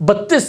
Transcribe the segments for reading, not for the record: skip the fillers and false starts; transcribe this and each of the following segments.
32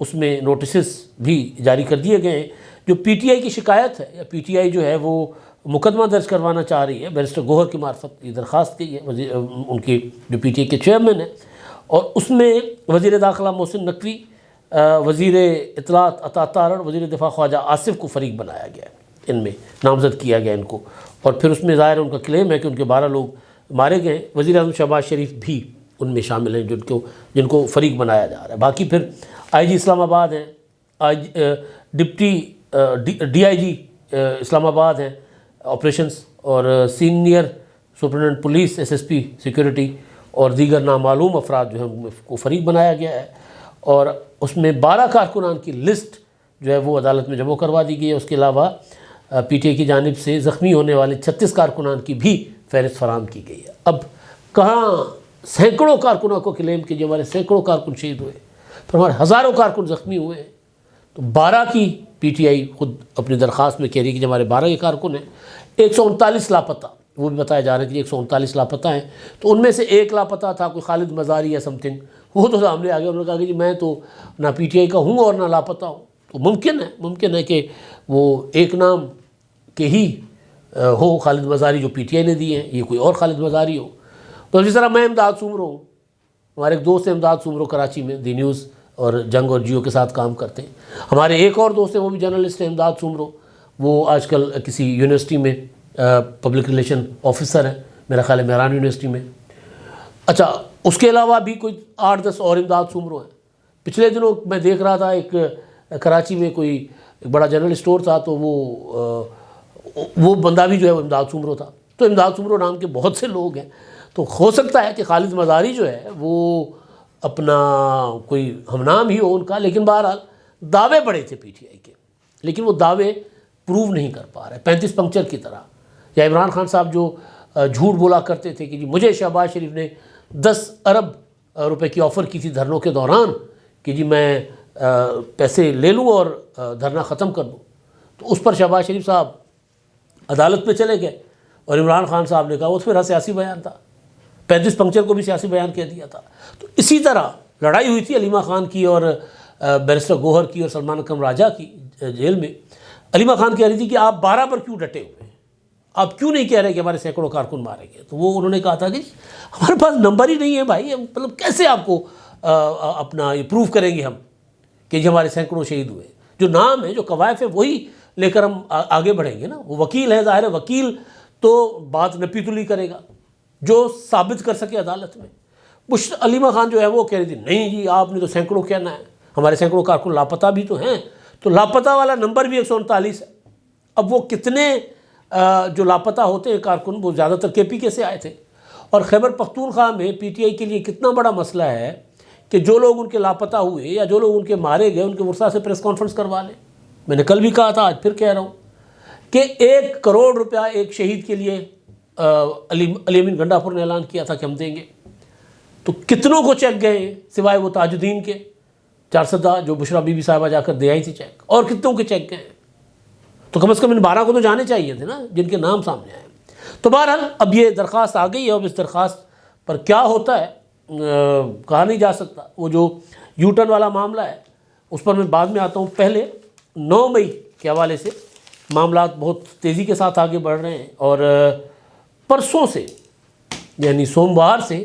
اس میں نوٹسز بھی جاری کر دیے گئے ہیں۔ جو پی ٹی آئی کی شکایت ہے، یا پی ٹی آئی جو ہے وہ مقدمہ درج کروانا چاہ رہی ہے، بیرسٹر گوہر کی معرفت یہ درخواست کی ہے ان کے جو پی ٹی آئی کے چیئرمین ہیں، اور اس میں وزیر داخلہ محسن نقوی، وزیر اطلاعات عطا تارڑ، وزیر دفاع خواجہ آصف کو فریق بنایا گیا ہے، ان میں نامزد کیا گیا ان کو، اور پھر اس میں ظاہر ان کا کلیم ہے کہ ان کے 12 لوگ مارے گئے۔ وزیر اعظم شہباز شریف بھی ان میں شامل ہیں جن کو فریق بنایا جا رہا ہے۔ باقی پھر آئی جی اسلام آباد ہیں، ڈپٹی ڈی آئی جی اسلام آباد ہیں آپریشنز، اور senior superintendent police S S P security اور دیگر نامعلوم افراد جو ہیں ان کو فریق بنایا گیا ہے، اور اس میں 12 کارکنان کی لسٹ جو ہے وہ عدالت میں جمع کروا دی گئی ہے۔ اس کے علاوہ پی ٹی آئی کی جانب سے زخمی ہونے والے 36 کارکنان کی بھی فہرست فراہم کی گئی ہے۔ اب کہاں سینکڑوں کارکنوں کو کلیم کیجیے ہمارے سینکڑوں کارکن شہید ہوئے، پھر ہمارے ہزاروں کارکن زخمی ہوئے ہیں، تو 12 کی پی ٹی آئی خود اپنی درخواست میں کہہ رہی ہے کہ جو ہمارے 12 کے کارکن ہیں، 139 لاپتہ، وہ بھی بتایا جا رہا ہے کہ 139 لاپتہ ہیں، تو ان میں سے ایک لاپتہ تھا کوئی خالد مزاری یا سم تھنگ، وہ تو سامنے آ گیا، انہوں نے کہا کہ جی میں تو نہ پی ٹی آئی کا ہوں اور نہ لاپتہ ہوں۔ تو ممکن ہے کہ وہ ایک نام کے ہی ہو خالد مزاری جو پی ٹی آئی نے دی ہیں، یہ کوئی اور خالد مزاری ہو۔ تو اسی طرح میں امداد سومرو ہوں، ہمارے ایک دوست ہیں امداد سومرو کراچی میں دی نیوز اور جنگ اور جیو کے ساتھ کام کرتے ہیں۔ ہمارے ایک اور دوست ہیں وہ بھی جرنلسٹ ہیں امداد سومرو، وہ آج کل کسی یونیورسٹی میں پبلک ریلیشن آفیسر ہیں، میرا خیال ہے مہران یونیورسٹی میں۔ اچھا، اس کے علاوہ بھی کوئی 8-10 اور امداد سومرو ہیں۔ پچھلے دنوں میں دیکھ رہا تھا ایک کراچی میں کوئی ایک بڑا جنرل اسٹور تھا، تو وہ بندہ بھی جو ہے وہ امداد سومرو تھا۔ تو امداد سومرو نام کے بہت سے لوگ ہیں، تو ہو سکتا ہے کہ خالد مزاری جو ہے وہ اپنا کوئی ہم نام ہی ہو ان کا، لیکن بہرحال دعوے بڑے تھے پی ٹی آئی کے، لیکن وہ دعوے پروو نہیں کر پا رہے، 35 پنکچر کی طرح۔ یا عمران خان صاحب جو جھوٹ بولا کرتے تھے کہ جی مجھے شہباز شریف نے 10 ارب روپے کی آفر کی تھی دھرنوں کے دوران کہ جی میں پیسے لے لوں اور دھرنا ختم کر دوں، تو اس پر شہباز شریف صاحب عدالت پہ چلے گئے، اور عمران خان صاحب نے کہا وہ پھر سیاسی بیان تھا، 35 پنکچر کو بھی سیاسی بیان کہہ دیا تھا۔ تو اسی طرح لڑائی ہوئی تھی علیمہ خان کی اور بیرسٹر گوہر کی اور سلمان اکرم راجہ کی جیل میں۔ علیمہ خان کہہ رہی تھی کہ آپ 12 پر کیوں ڈٹے ہوئے ہیں، آپ کیوں نہیں کہہ رہے کہ ہمارے سینکڑوں کارکن مارے گئے؟ تو وہ انہوں نے کہا تھا کہ ہمارے پاس نمبر ہی نہیں ہے بھائی، مطلب کیسے آپ کو اپنا یہ پروف کریں گے ہم کہ جی ہمارے سینکڑوں شہید ہوئے؟ جو نام ہے، جو قوائف ہے، وہی لے کر ہم آگے بڑھیں گے نا۔ وہ وکیل ہے، ظاہر ہے وکیل تو بات نپی تلی کرے گا جو ثابت کر سکے عدالت میں۔ علیمہ خان جو ہے وہ کہہ رہی تھی نہیں جی آپ نے تو سینکڑوں کہنا ہے، ہمارے سینکڑوں کارکن لاپتہ بھی تو ہیں، تو لاپتہ والا نمبر بھی 139 ہے۔ اب وہ کتنے جو لاپتہ ہوتے ہیں کارکن، وہ زیادہ تر کے پی کے سے آئے تھے، اور خیبر پختونخوا میں پی ٹی آئی کے لیے کتنا بڑا مسئلہ ہے کہ جو لوگ ان کے لاپتہ ہوئے یا جو لوگ ان کے مارے گئے ان کے ورثاء سے پریس کانفرنس کروا لیں۔ میں نے کل بھی کہا تھا، آج پھر کہہ رہا ہوں کہ 1 کروڑ روپیہ ایک شہید کے لیے علی امین گنڈاپور نے اعلان کیا تھا کہ ہم دیں گے، تو کتنوں کو چیک گئے ہیں سوائے وہ تاج الدین کے 400 جو بشرا بی بی صاحبہ جا کر دے آئی تھی چیک، اور کتنوں کے چیک گئے ہیں؟ تو کم از کم ان 12 کو تو جانے چاہیے تھے نا جن کے نام سامنے آئے۔ تو بہرحال اب یہ درخواست آ گئی ہے، اب اس درخواست پر کیا ہوتا ہے کہا نہیں جا سکتا۔ وہ جو یو ٹرن والا معاملہ ہے اس پر میں بعد میں آتا ہوں۔ پہلے 9 مئی کے حوالے سے معاملات بہت تیزی کے ساتھ آگے بڑھ رہے ہیں، اور پرسوں سے یعنی سوموار سے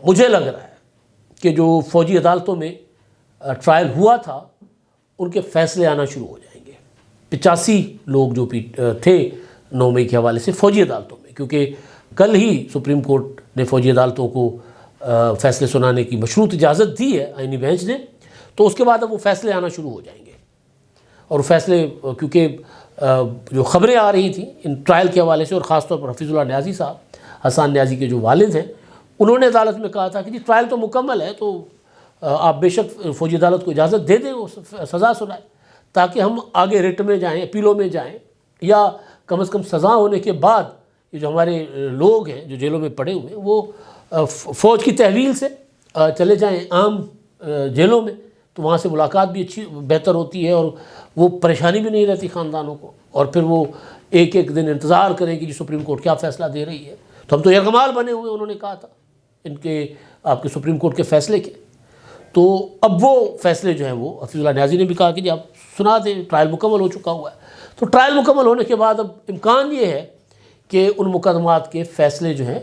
مجھے لگ رہا ہے کہ جو فوجی عدالتوں میں ٹرائل ہوا تھا ان کے فیصلے آنا شروع ہو جائیں گے۔ 85 لوگ جو تھے 9 مئی کے حوالے سے فوجی عدالتوں میں، کیونکہ کل ہی سپریم کورٹ نے فوجی عدالتوں کو فیصلے سنانے کی مشروط اجازت دی ہے آئینی بینچ نے، تو اس کے بعد اب وہ فیصلے آنا شروع ہو جائیں گے۔ اور فیصلے کیونکہ جو خبریں آ رہی تھیں ان ٹرائل کے حوالے سے، اور خاص طور پر حفیظ اللہ نیازی صاحب، حسان نیازی کے جو والد ہیں، انہوں نے عدالت میں کہا تھا کہ جی ٹرائل تو مکمل ہے، تو آپ بے شک فوجی عدالت کو اجازت دے دیں وہ سزا سنائے، تاکہ ہم آگے ریٹ میں جائیں، اپیلوں میں جائیں، یا کم از کم سزا ہونے کے بعد یہ جو ہمارے لوگ ہیں جو جیلوں میں پڑے ہوئے ہیں وہ فوج کی تحویل سے چلے جائیں عام جیلوں میں، تو وہاں سے ملاقات بھی اچھی بہتر ہوتی ہے، اور وہ پریشانی بھی نہیں رہتی خاندانوں کو، اور پھر وہ ایک ایک دن انتظار کریں کہ جی سپریم کورٹ کیا فیصلہ دے رہی ہے۔ تو ہم تو یرغمال بنے ہوئے، انہوں نے کہا تھا ان کے آپ کے سپریم کورٹ کے فیصلے کے۔ تو اب وہ فیصلے جو ہیں وہ حفیظ اللہ نیازی نے بھی کہا کہ جی آپ سنا دیں، ٹرائل مکمل ہو چکا ہوا ہے. تو ٹرائل مکمل ہونے کے بعد اب امکان یہ ہے کہ ان مقدمات کے فیصلے جو ہیں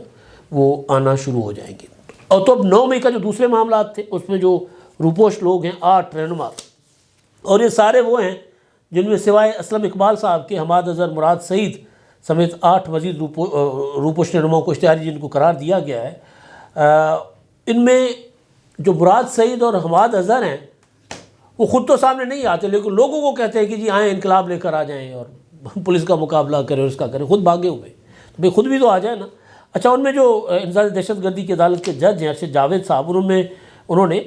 وہ آنا شروع ہو جائیں گے. اور تو اب 9 مئی کا جو دوسرے معاملات تھے اس میں جو روپوش لوگ ہیں 8 رہنما، اور یہ سارے وہ ہیں جن میں سوائے اسلم اقبال صاحب کے حماد اظہر، مراد سعید سمیت 8 مزید روپوش رہنماؤں کو اشتہاری جن کو قرار دیا گیا ہے. ان میں جو مراد سعید اور حماد اظہر ہیں وہ خود تو سامنے نہیں آتے، لیکن لوگوں کو کہتے ہیں کہ جی آئیں انقلاب لے کر آ جائیں اور پولیس کا مقابلہ کریں اور اس کا کریں، خود بھاگے ہوئے. تو بھئی خود بھی تو آ جائیں نا. اچھا، ان میں جو انسداد دہشت گردی کی عدالت کے جج ہیں ارشد جاوید صاحب، انہوں نے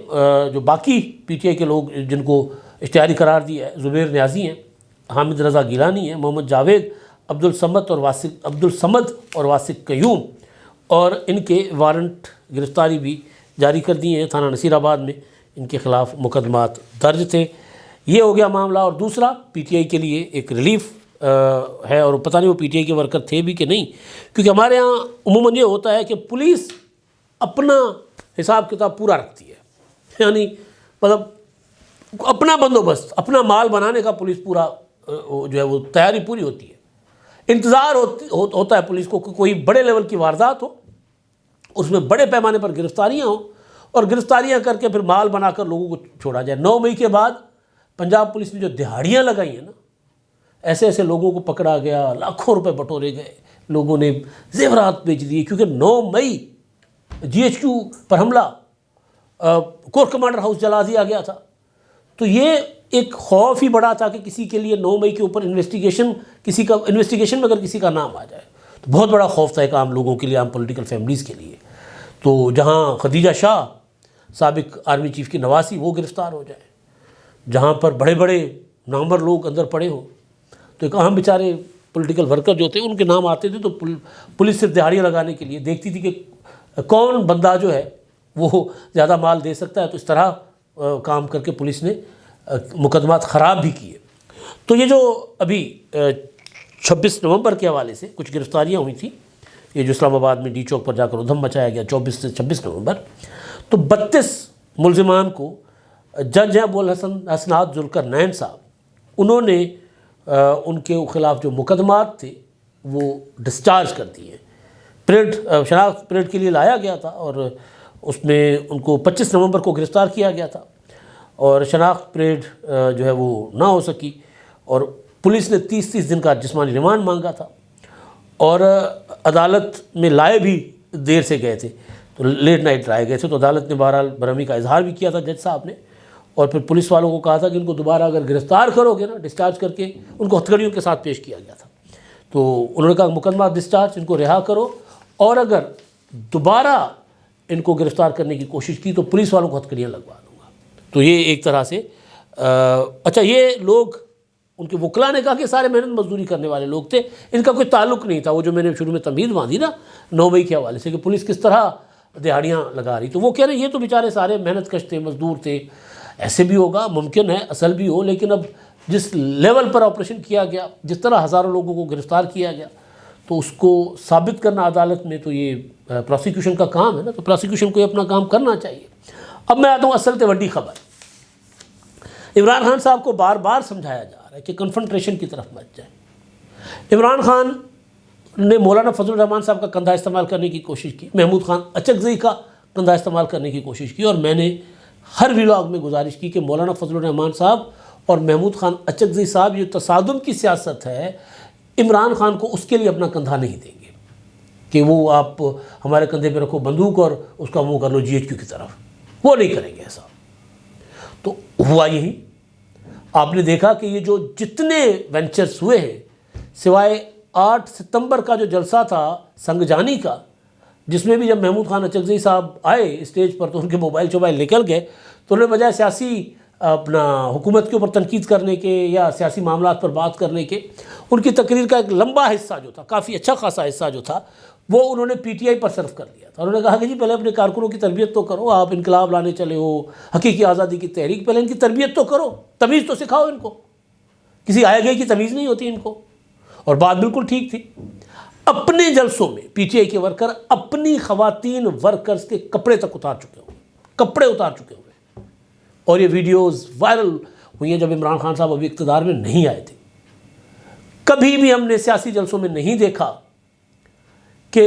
جو باقی پی ٹی آئی کے لوگ جن کو اشتہاری قرار دیا ہے، زبیر نیازی ہیں، حامد رضا گیلانی ہیں، محمد جاوید، عبدالصمد اور واسق قیوم، اور ان کے وارنٹ گرفتاری بھی جاری کر دیے ہیں. تھانہ نصیر آباد میں ان کے خلاف مقدمات درج تھے. یہ ہو گیا معاملہ. اور دوسرا پی ٹی آئی کے لیے ایک ریلیف ہے، اور پتہ نہیں وہ پی ٹی آئی کے ورکر تھے بھی کہ نہیں، کیونکہ ہمارے ہاں عموماً یہ ہوتا ہے کہ پولیس اپنا حساب کتاب پورا رکھتی ہے، یعنی مطلب اپنا بندوبست، اپنا مال بنانے کا پولیس پورا جو ہے وہ تیاری پوری ہوتی ہے. انتظار ہوتا ہے پولیس کو کہ کوئی بڑے لیول کی واردات ہو، اس میں بڑے پیمانے پر گرفتاریاں ہوں، اور گرفتاریاں کر کے پھر مال بنا کر لوگوں کو چھوڑا جائے. 9 مئی کے بعد پنجاب پولیس نے جو دہاڑیاں لگائی ہیں نا، ایسے ایسے لوگوں کو پکڑا گیا، لاکھوں روپے بٹورے گئے، لوگوں نے زیورات بیچ دیے، کیونکہ 9 مئی جی ایچ کیو پر حملہ، کور کمانڈر ہاؤس جلا دیا گیا تھا. تو یہ ایک خوف ہی بڑا تھا کہ کسی کے لیے 9 مئی کے اوپر انویسٹیگیشن میں اگر کسی کا نام آ جائے تو بہت بڑا خوف تھا ایک عام لوگوں کے لیے، عام پولیٹیکل فیملیز کے لیے. تو جہاں خدیجہ شاہ سابق آرمی چیف کی نواسی وہ گرفتار ہو جائے، جہاں پر بڑے بڑے نامور لوگ اندر پڑے ہوں، تو ایک اہم بیچارے پولیٹیکل ورکر جو تھے ان کے نام آتے تھے، تو پولیس صرف دہاڑیاں لگانے کے لیے دیکھتی تھی کہ کون بندہ جو ہے وہ زیادہ مال دے سکتا ہے. تو اس طرح کام کر کے پولیس نے مقدمات خراب بھی کیے. تو یہ جو ابھی 26 نومبر کے حوالے سے کچھ گرفتاریاں ہوئی تھیں، یہ جو اسلام آباد میں ڈی چوک پر جا کر ادھم مچایا گیا 24 سے 26 نومبر، تو 32 ملزمان کو جج ہیں ابو الحسن اسناد ذوالقرنین صاحب، انہوں نے ان کے خلاف جو مقدمات تھے وہ ڈسچارج کر دیے. شناخت پریڈ کے لیے لایا گیا تھا، اور اس میں ان کو 25 نومبر کو گرفتار کیا گیا تھا، اور شناخت پریڈ جو ہے وہ نہ ہو سکی، اور پولیس نے 30 دن کا جسمانی ریمانڈ مانگا تھا، اور عدالت میں لائے بھی دیر سے گئے تھے، تو لیٹ نائٹ لائے گئے تھے. تو عدالت نے بہرحال برہمی کا اظہار بھی کیا تھا جج صاحب نے، اور پھر پولیس والوں کو کہا تھا کہ ان کو دوبارہ اگر گرفتار کرو گے نا، ڈسچارج کر کے ان کو ہتھکڑیوں کے ساتھ پیش کیا گیا تھا. تو انہوں نے کہا مقدمہ ڈسچارج، ان کو رہا کرو، اور اگر دوبارہ ان کو گرفتار کرنے کی کوشش کی تو پولیس والوں کو ہتھکڑیاں لگوا دوں گا. تو یہ ایک طرح سے اچھا، یہ لوگ ان کے وکلا نے کہا کہ سارے محنت مزدوری کرنے والے لوگ تھے، ان کا کوئی تعلق نہیں تھا. وہ جو میں نے شروع میں تمہید باندھی نا 9 مئی کے حوالے سے کہ پولیس کس طرح دہاڑیاں لگا رہی، تو وہ کہہ رہے ہیں یہ تو بیچارے سارے محنت کش تھے، مزدور تھے. ایسے بھی ہوگا، ممکن ہے اصل بھی ہو، لیکن اب جس لیول پر آپریشن کیا گیا، جس طرح ہزاروں لوگوں کو گرفتار کیا گیا، تو اس کو ثابت کرنا عدالت میں تو یہ پروسیکیوشن کا کام ہے نا، تو پروسیکیوشن کو اپنا کام کرنا چاہیے. اب میں آتا ہوں اصل تے وڈی خبر. عمران خان صاحب کو بار بار سمجھایا جا رہا ہے کہ کنفرنٹریشن کی طرف مت جائیں. عمران خان نے مولانا فضل الرحمان صاحب کا کندھا استعمال کرنے کی کوشش کی، محمود خان اچکزئی کا کندھا استعمال کرنے کی کوشش کی، اور میں نے ہر ولاگ میں گزارش کی کہ مولانا فضل الرحمان صاحب اور محمود خان اچکزئی صاحب یہ تصادم کی سیاست ہے، عمران خان کو اس کے لیے اپنا کندھا نہیں دیں گے کہ وہ آپ ہمارے کندھے پہ رکھو بندوق اور اس کا منہ کر لو جی ایچ کیو کی طرف، وہ نہیں کریں گے ایسا. تو ہوا یہی. آپ نے دیکھا کہ یہ جو جتنے وینچرز ہوئے ہیں، سوائے 8 ستمبر کا جو جلسہ تھا سنگ جانی کا، جس میں بھی جب محمود خان اچکزئی صاحب آئے اسٹیج پر تو ان کے موبائل نکل گئے، تو انہوں نے بجائے سیاسی اپنا حکومت کے اوپر تنقید کرنے کے یا سیاسی معاملات پر بات کرنے کے، ان کی تقریر کا ایک لمبا حصہ جو تھا، کافی اچھا خاصا حصہ جو تھا، وہ انہوں نے پی ٹی آئی پر صرف کر دیا تھا. انہوں نے کہا کہ جی پہلے اپنے کارکنوں کی تربیت تو کرو، آپ انقلاب لانے چلے ہو، حقیقی آزادی کی تحریک، پہلے ان کی تربیت تو کرو، تمیز تو سکھاؤ ان کو. کسی آئے گئے کی تمیز نہیں ہوتی ان کو. اور بات بالکل ٹھیک تھی. اپنے جلسوں میں پی ٹی آئی کے ورکر اپنی خواتین ورکرز کے کپڑے تک اتار چکے ہوئے، کپڑے اتار چکے ہوئے. اور یہ ویڈیوز وائرل ہوئی ہیں جب عمران خان صاحب ابھی اقتدار میں نہیں آئے تھے۔ کبھی بھی ہم نے سیاسی جلسوں میں نہیں دیکھا کہ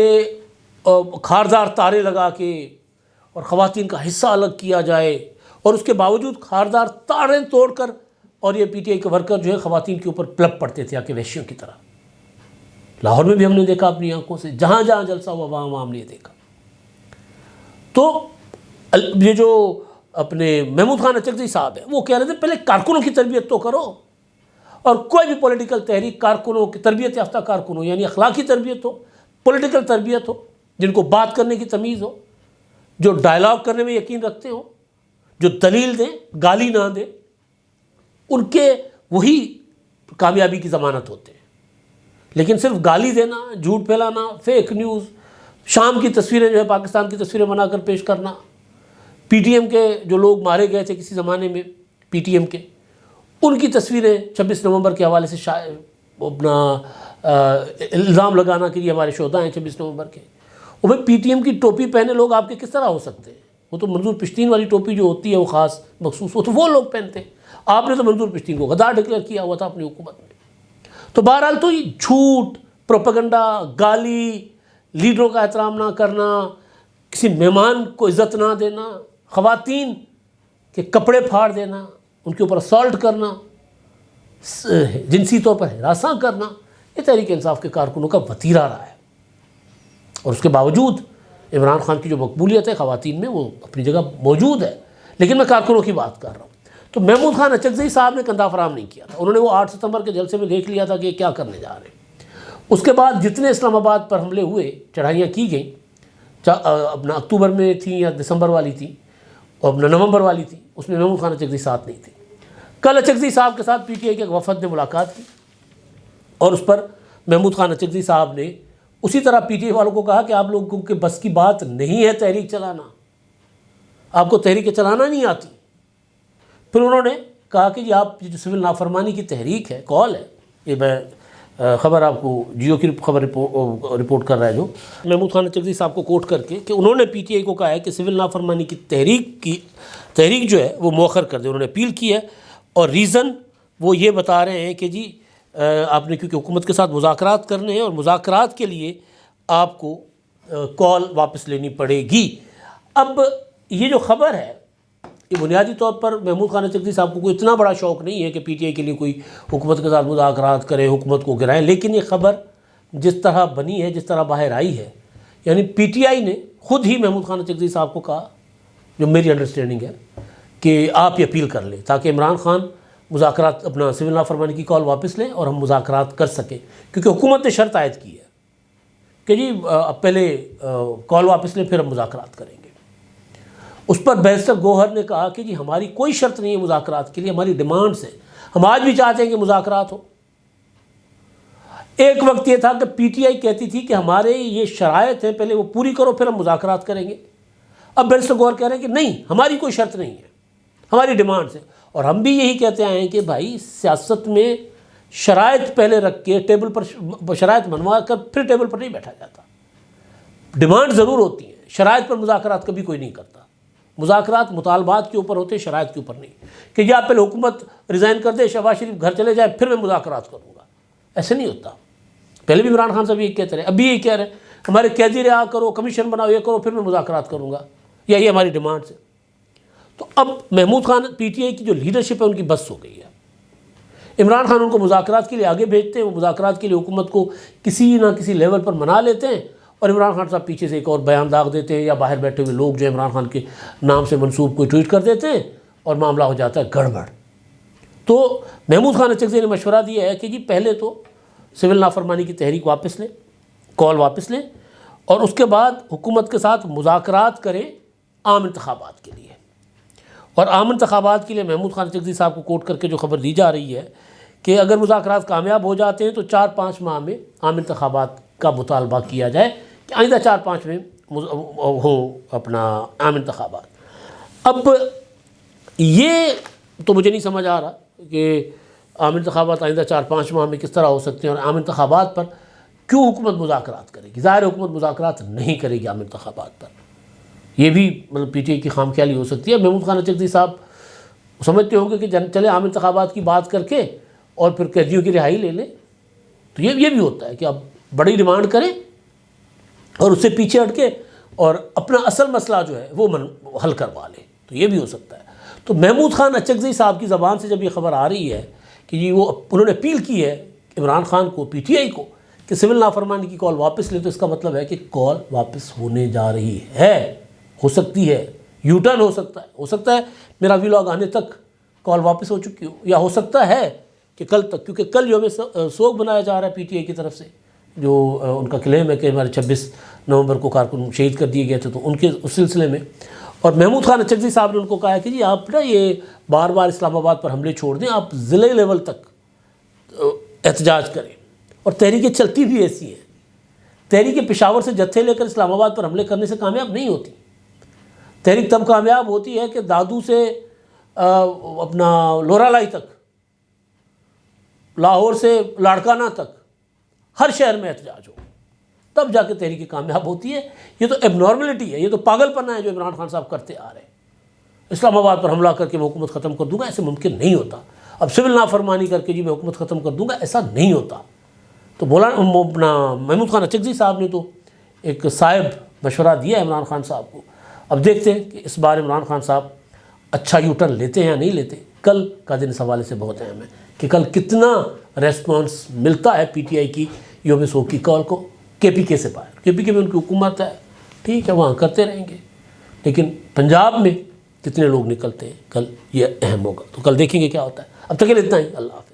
خاردار تارے لگا کے اور خواتین کا حصہ الگ کیا جائے، اور اس کے باوجود خاردار تارے توڑ کر اور یہ پی ٹی آئی کے ورکر جو ہے خواتین کے اوپر پلپ پڑتے تھے آکے وحشیوں کی طرح۔ لاہور میں بھی ہم نے دیکھا اپنی آنکھوں سے، جہاں جہاں جلسہ ہوا وہاں وہاں ہم نے دیکھا۔ تو یہ جو اپنے محمود خان اچکزئی صاحب ہیں وہ کہہ رہے تھے پہلے کارکنوں کی تربیت تو کرو، اور کوئی بھی پولیٹیکل تحریک کارکنوں کی تربیت یافتہ کارکنوں، یعنی اخلاقی تربیت ہو، پولیٹیکل تربیت ہو، جن کو بات کرنے کی تمیز ہو، جو ڈائلاگ کرنے میں یقین رکھتے ہوں، جو دلیل دیں، گالی نہ دیں، ان کے وہی کامیابی کی ضمانت ہوتے ہیں۔ لیکن صرف گالی دینا، جھوٹ پھیلانا، فیک نیوز، شام کی تصویریں جو ہے پاکستان کی تصویریں بنا کر پیش کرنا، پی ٹی ایم کے جو لوگ مارے گئے تھے کسی زمانے میں پی ٹی ایم کے، ان کی تصویریں 26 نومبر کے حوالے سے اپنا الزام لگانا کہ یہ ہمارے شہداء ہیں 26 نومبر کے۔ وہ بھائی پی ٹی ایم کی ٹوپی پہنے لوگ آپ کے کس طرح ہو سکتے ہیں؟ وہ تو منظور پشتین والی ٹوپی جو ہوتی ہے وہ خاص مخصوص، وہ تو وہ لوگ پہنتے ہیں۔ آپ نے تو منظور پشتین کو غدار ڈکلیئر کیا ہوا تھا اپنی حکومت میں۔ تو بہرحال تو یہ جھوٹ، پروپیگنڈا، گالی، لیڈروں کا احترام نہ کرنا، کسی مہمان کو عزت نہ دینا، خواتین کے کپڑے پھاڑ دینا، ان کے اوپر اسالٹ کرنا، جنسی طور پر ہراساں کرنا، یہ تحریک انصاف کے کارکنوں کا وتیرہ رہا ہے۔ اور اس کے باوجود عمران خان کی جو مقبولیت ہے خواتین میں وہ اپنی جگہ موجود ہے، لیکن میں کارکنوں کی بات کر رہا ہوں۔ تو محمود خان اچکزئی صاحب نے کندھا فراہم نہیں کیا تھا، انہوں نے وہ 8 ستمبر کے جلسے میں دیکھ لیا تھا کہ یہ کیا کرنے جا رہے ہیں۔ اس کے بعد جتنے اسلام آباد پر حملے ہوئے، چڑھائیاں کی گئیں، اپنا اکتوبر میں تھیں یا دسمبر والی تھی اور اپنا نومبر والی تھی، اس میں محمود خان اچکزئی ساتھ نہیں تھے۔ کل اچکزئی صاحب کے ساتھ پی ٹی آئی کے ایک وفد نے ملاقات کی، اور اس پر محمود خان اچکزئی صاحب نے اسی طرح پی ٹی آئی والوں کو کہا کہ آپ لوگوں کے بس کی بات نہیں ہے تحریک چلانا، آپ کو تحریک چلانا نہیں آتی۔ پھر انہوں نے کہا کہ یہ آپ جو سول نافرمانی کی تحریک ہے، کال ہے، یہ میں خبر آپ کو جیو کی خبر رپورٹ کر رہا ہے جو محمود خان اچکزئی صاحب کو کوٹ کر کے، کہ انہوں نے پی ٹی آئی کو کہا ہے کہ سول نافرمانی کی تحریک جو ہے وہ مؤخر کر دے۔ انہوں نے اپیل کی ہے، اور ریزن وہ یہ بتا رہے ہیں کہ جی آپ نے کیونکہ حکومت کے ساتھ مذاکرات کرنے ہیں، اور مذاکرات کے لیے آپ کو کال واپس لینی پڑے گی۔ اب یہ جو خبر ہے یہ بنیادی طور پر محمود خان اچکزئی صاحب کو کوئی اتنا بڑا شوق نہیں ہے کہ پی ٹی آئی کے لیے کوئی حکومت کے ساتھ مذاکرات کرے، حکومت کو گرائیں، لیکن یہ خبر جس طرح بنی ہے، جس طرح باہر آئی ہے، یعنی پی ٹی آئی نے خود ہی محمود خان اچکزئی صاحب کو کہا، جو میری انڈرسٹینڈنگ ہے، کہ آپ یہ اپیل کر لیں تاکہ عمران خان مذاکرات اپنا سول نافرمانی کی کال واپس لیں اور ہم مذاکرات کر سکیں، کیونکہ حکومت نے شرط عائد کی ہے کہ جی اب پہلے کال واپس لیں پھر ہم مذاکرات کریں گے۔ اس پر بیرسٹر گوہر نے کہا کہ جی ہماری کوئی شرط نہیں ہے مذاکرات کے لیے، ہماری ڈیمانڈز ہیں، ہم آج بھی چاہتے ہیں کہ مذاکرات ہو۔ ایک وقت یہ تھا کہ پی ٹی آئی کہتی تھی کہ ہمارے یہ شرائط ہیں پہلے وہ پوری کرو پھر ہم مذاکرات کریں گے۔ اب بیرسٹر گوہر کہہ رہے ہیں کہ نہیں، ہماری کوئی شرط نہیں ہے، ہماری ڈیمانڈز ہیں، اور ہم بھی یہی کہتے آئے ہیں کہ بھائی سیاست میں شرائط پہلے رکھ کے ٹیبل پر شرائط منوا کر پھر ٹیبل پر نہیں بیٹھا جاتا، ڈیمانڈ ضرور ہوتی ہیں، شرائط پر مذاکرات کبھی کوئی نہیں کرتا۔ مذاکرات مطالبات کے اوپر ہوتے ہیں، شرائط کے اوپر نہیں، کہ یا پہلے حکومت ریزائن کر دے، شہباز شریف گھر چلے جائے پھر میں مذاکرات کروں گا، ایسے نہیں ہوتا۔ پہلے بھی عمران خان صاحب یہی کہتے رہے، ابھی یہی کہہ رہے ہیں ہمارے قیدی رہا کرو، کمیشن بناؤ، یہ کرو، پھر میں مذاکرات کروں گا، یا یہ ہماری ڈیمانڈز ہے۔ تو اب Mahmood Khan P T I کی جو لیڈرشپ ہے ان کی بس ہو گئی ہے، عمران خان ان کو مذاکرات کے لیے آگے بھیجتے ہیں، وہ مذاکرات کے لیے حکومت کو کسی نہ کسی لیول پر منا لیتے ہیں، اور عمران خان صاحب پیچھے سے ایک اور بیان داغ دیتے ہیں، یا باہر بیٹھے ہوئے لوگ جو عمران خان کے نام سے منسوب کوئی ٹویٹ کر دیتے ہیں، اور معاملہ ہو جاتا ہے گڑبڑ۔ تو محمود خان اچکزئی نے مشورہ دیا ہے کہ جی پہلے تو سول نافرمانی کی تحریک واپس لیں، کال واپس لیں، اور اس کے بعد حکومت کے ساتھ مذاکرات کریں عام انتخابات کے لیے۔ اور عام انتخابات کے لیے محمود خان اچکزئی صاحب کو کوٹ کر کے جو خبر دی جا رہی ہے کہ اگر مذاکرات کامیاب ہو جاتے ہیں تو 4-5 ماہ میں عام انتخابات کا مطالبہ کیا جائے کہ آئندہ 4-5 میں ہو اپنا عام انتخابات۔ اب یہ تو مجھے نہیں سمجھ آ رہا کہ عام انتخابات آئندہ 4-5 ماہ میں کس طرح ہو سکتے ہیں، اور عام انتخابات پر کیوں حکومت مذاکرات کرے گی؟ ظاہر حکومت مذاکرات نہیں کرے گی عام انتخابات پر، یہ بھی مطلب پی ٹی آئی کی خام خیالی ہو سکتی ہے۔ محمود خان اچکزئی صاحب سمجھتے ہوں گے کہ چلے عام انتخابات کی بات کر کے اور پھر قیدیوں کی رہائی لے لیں. تو یہ بھی ہوتا ہے کہ اب بڑی ڈیمانڈ کریں اور اس سے پیچھے ہٹ کے اور اپنا اصل مسئلہ جو ہے وہ حل کروا لیں. تو یہ بھی ہو سکتا ہے. تو محمود خان اچکزئی صاحب کی زبان سے جب یہ خبر آ رہی ہے کہ جی انہوں نے اپیل کی ہے عمران خان کو، پی ٹی آئی کو، کہ سول نافرمانی کی کال واپس لے، تو اس کا مطلب ہے کہ کال واپس ہونے جا رہی ہے. ہو سکتی ہے یو ٹرن ہو سکتا ہے میرا ویلاگ آنے تک کال واپس ہو چکی ہو، یا ہو سکتا ہے کہ کل تک، کیونکہ کل یوم سوگ منایا جا رہا ہے پی ٹی آئی کی طرف سے، جو ان کا کلیم ہے کہ ہمارے 26 نومبر کو کارکن شہید کر دیے گئے تھے. تو ان کے اس سلسلے میں اور محمود خان اچکزئی صاحب نے ان کو کہا ہے کہ جی آپ نا یہ بار بار اسلام آباد پر حملے چھوڑ دیں، آپ ضلعی لیول تک احتجاج کریں. اور تحریکیں چلتی بھی ایسی ہیں. تحریک پشاور سے جتھے لے کر اسلام آباد پر حملے کرنے سے کامیاب نہیں ہوتی. تحریک تب کامیاب ہوتی ہے کہ دادو سے اپنا لورالائی تک، لاہور سے لاڑکانہ تک، ہر شہر میں احتجاج ہو، تب جا کے تحریک کامیاب ہوتی ہے. یہ تو ایب نارملٹی ہے، یہ تو پاگل پنا ہے جو عمران خان صاحب کرتے آ رہے ہیں. اسلام آباد پر حملہ کر کے میں حکومت ختم کر دوں گا، ایسے ممکن نہیں ہوتا. اب سول نافرمانی کر کے جی میں حکومت ختم کر دوں گا، ایسا نہیں ہوتا. تو اپنا محمود خان اچکزئی صاحب نے تو ایک صائب مشورہ دیا ہے عمران خان صاحب کو. اب دیکھتے ہیں کہ اس بار عمران خان صاحب اچھا یو ٹرن لیتے ہیں یا نہیں لیتے. کل کا دن اس حوالے سے بہت اہم ہے کہ کل کتنا ریسپانس ملتا ہے پی ٹی آئی کی یوم سوگ کی کال کو کے پی کے سے باہر. کے پی کے میں ان کی حکومت ہے، ٹھیک ہے، وہاں کرتے رہیں گے، لیکن پنجاب میں کتنے لوگ نکلتے ہیں کل یہ اہم ہوگا. تو کل دیکھیں گے کیا ہوتا ہے. اب تک کے لیے اتنا ہی. اللہ حافظ.